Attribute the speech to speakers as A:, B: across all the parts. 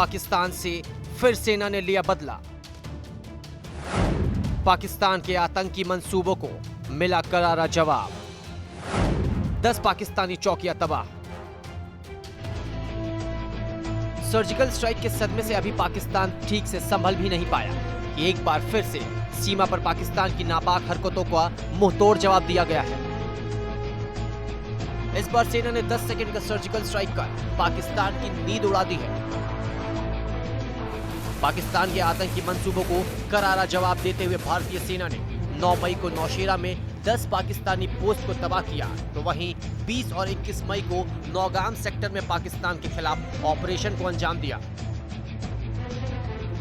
A: पाकिस्तान से फिर सेना ने लिया बदला। पाकिस्तान के आतंकी मंसूबों को मिला करारा जवाब। 10 पाकिस्तानी चौकियां तबाह। सर्जिकल स्ट्राइक के सदमे से अभी पाकिस्तान ठीक से संभल भी नहीं पाया कि एक बार फिर से सीमा पर पाकिस्तान की नापाक हरकतों का मुंहतोड़ जवाब दिया गया है। इस बार सेना ने 10 सेकंड का सर्जिकल स्ट्राइक कर पाकिस्तान की नींद उड़ा दी है। पाकिस्तान के आतंकी मंसूबों को करारा जवाब देते हुए भारतीय सेना ने 9 मई को नौशेरा में 10 पाकिस्तानी पोस्ट को तबाह किया, तो वहीं 20 और 21 मई को नौगाम सेक्टर में पाकिस्तान के खिलाफ ऑपरेशन को अंजाम दिया।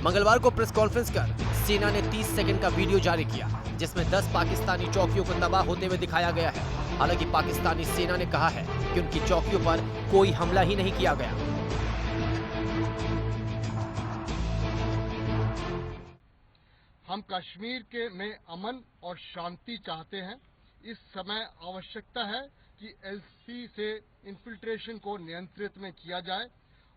A: मंगलवार को प्रेस कॉन्फ्रेंस कर सेना ने 30 सेकंड का वीडियो जारी किया, जिसमें 10 पाकिस्तानी चौकियों को तबाह होते हुए दिखाया गया है। हालांकि पाकिस्तानी सेना ने कहा है कि उनकी चौकियों पर कोई हमला ही नहीं किया गया।
B: हम कश्मीर में अमन और शांति चाहते हैं। इस समय आवश्यकता है कि एलसी से इन्फिल्ट्रेशन को नियंत्रित में किया जाए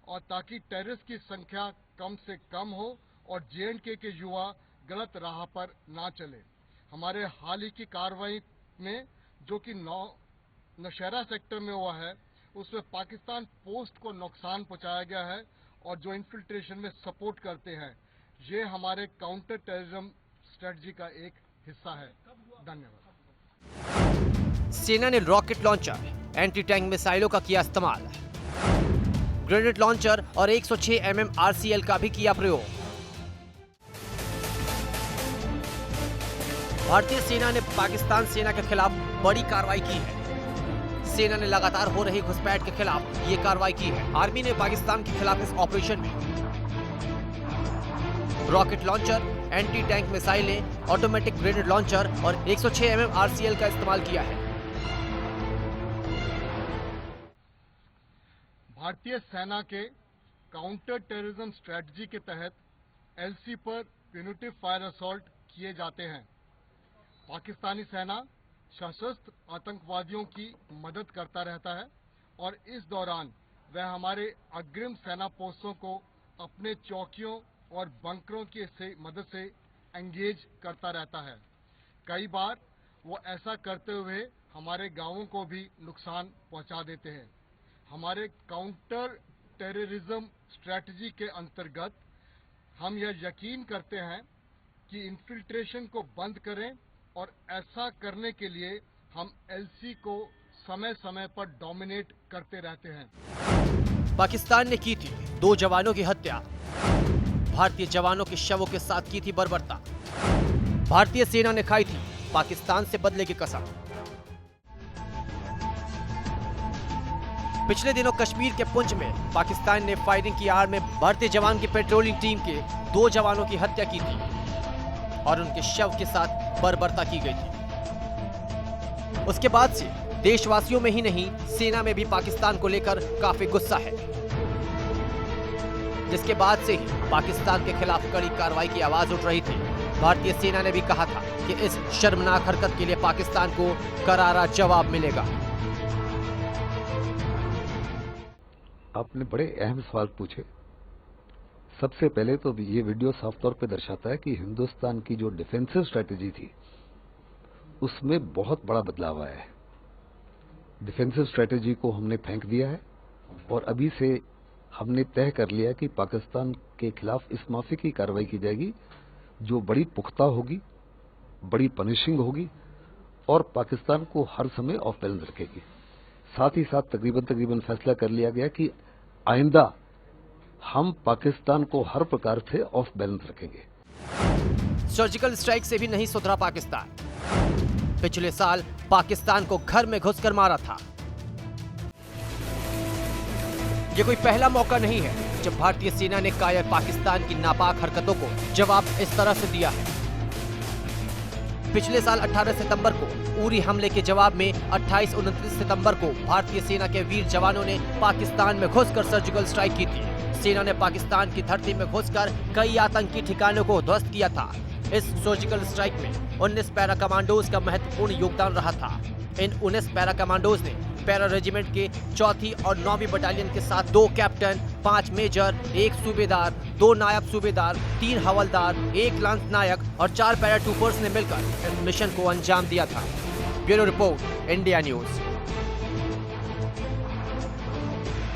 B: और ताकि टेररिस्ट की संख्या कम से कम हो और जेएंडके के युवा गलत राह पर ना चले। हमारे हाल ही की कार्रवाई में जो कि नौशेरा सेक्टर में हुआ है, उसमें पाकिस्तान पोस्ट को नुकसान पहुंचाया गया है और जो इन्फिल्ट्रेशन में सपोर्ट करते हैं, ये हमारे काउंटर टेररिज्म स्ट्रेटजी का एक हिस्सा है। धन्यवाद।
A: सेना ने रॉकेट लॉन्चर, एंटी टैंक मिसाइलों का किया इस्तेमाल। ग्रेनेड लॉन्चर और 106 mm RCL का भी किया प्रयोग। भारतीय सेना ने पाकिस्तान सेना के खिलाफ बड़ी कार्रवाई की है। सेना ने लगातार हो रही घुसपैठ के खिलाफ ये कार्रवाई की है। आर्मी ने पाकिस्तान के खिलाफ इस ऑपरेशन में रॉकेट लॉन्चर, एंटी टैंक मिसाइलें, ऑटोमेटिक ग्रेनेड लॉन्चर और 106 mm RCL का इस्तेमाल किया है।
B: भारतीय सेना के काउंटर टेररिज्म स्ट्रेटजी के तहत एलसी पर प्यूनिटिव फायर असॉल्ट किए जाते हैं। पाकिस्तानी सेना सशस्त्र आतंकवादियों की मदद करता रहता है और इस दौरान वह हमारे अग्रिम सेना पोस्टों को अपने चौकियों और बंकरों की मदद से एंगेज करता रहता है। कई बार वो ऐसा करते हुए हमारे गांवों को भी नुकसान पहुंचा देते हैं। हमारे काउंटर टेररिज्म स्ट्रेटजी के अंतर्गत हम यह यकीन करते हैं कि इन्फिल्ट्रेशन को बंद करें और ऐसा करने के लिए हम एलसी को समय समय पर डोमिनेट करते रहते हैं।
A: पाकिस्तान ने की थी 2 जवानों की हत्या। भारतीय जवानों के शवों के साथ की थी बर्बरता। भारतीय सेना ने खाई थी पाकिस्तान से बदले की कसम। पिछले दिनों कश्मीर के पुंछ में पाकिस्तान ने फायरिंग की आड़ में भारतीय जवान की पेट्रोलिंग टीम के 2 जवानों की हत्या की थी और उनके शव के साथ बर्बरता की गई थी। उसके बाद से देशवासियों में ही नहीं, सेना में भी पाकिस्तान को लेकर काफी गुस्सा है, जिसके बाद से ही पाकिस्तान के खिलाफ कड़ी कार्रवाई की आवाज उठ रही थी। भारतीय सेना ने भी कहा था कि इस शर्मनाक हरकत के लिए पाकिस्तान को करारा जवाब मिलेगा।
C: आपने बड़े अहम सवाल पूछे। सबसे पहले तो ये वीडियो साफ तौर पे दर्शाता है कि हिंदुस्तान की जो डिफेंसिव स्ट्रेटजी थी उसमें बहुत बड़ा बदलाव आया है। डिफेंसिव स्ट्रेटजी को हमने फेंक दिया है और अभी से हमने तय कर लिया कि पाकिस्तान के खिलाफ इस माफी की कार्रवाई की जाएगी जो बड़ी पुख्ता होगी, बड़ी पनिशिंग होगी और पाकिस्तान को हर समय ऑफ बैलेंस रखेगी। साथ ही साथ तकरीबन फैसला कर लिया गया कि आइंदा हम पाकिस्तान को हर प्रकार से ऑफ बैलेंस रखेंगे।
A: सर्जिकल स्ट्राइक से भी नहीं सुधरा पाकिस्तान। पिछले साल पाकिस्तान को घर में घुसकर मारा था। ये कोई पहला मौका नहीं है जब भारतीय सेना ने कायर पाकिस्तान की नापाक हरकतों को जवाब इस तरह से दिया है। पिछले साल 18 सितंबर को उरी हमले के जवाब में 28-29 सितंबर को भारतीय सेना के वीर जवानों ने पाकिस्तान में घुसकर सर्जिकल स्ट्राइक की थी। सेना ने पाकिस्तान की धरती में घुसकर कई आतंकी ठिकानों को ध्वस्त किया था। इस सर्जिकल स्ट्राइक में 19 पैरा कमांडोज का महत्वपूर्ण योगदान रहा था। इन 19 पैरा कमांडोज ने पैरा रेजिमेंट के 4वीं और 9वीं बटालियन के साथ 2 कैप्टन, 5 मेजर, 1 सूबेदार, 2 नायब सूबेदार, 3 हवलदार, 1 लांस नायक और 4 पैरा ट्रूपर्स ने मिलकर इस मिशन को अंजाम दिया था। Bureau report, India news.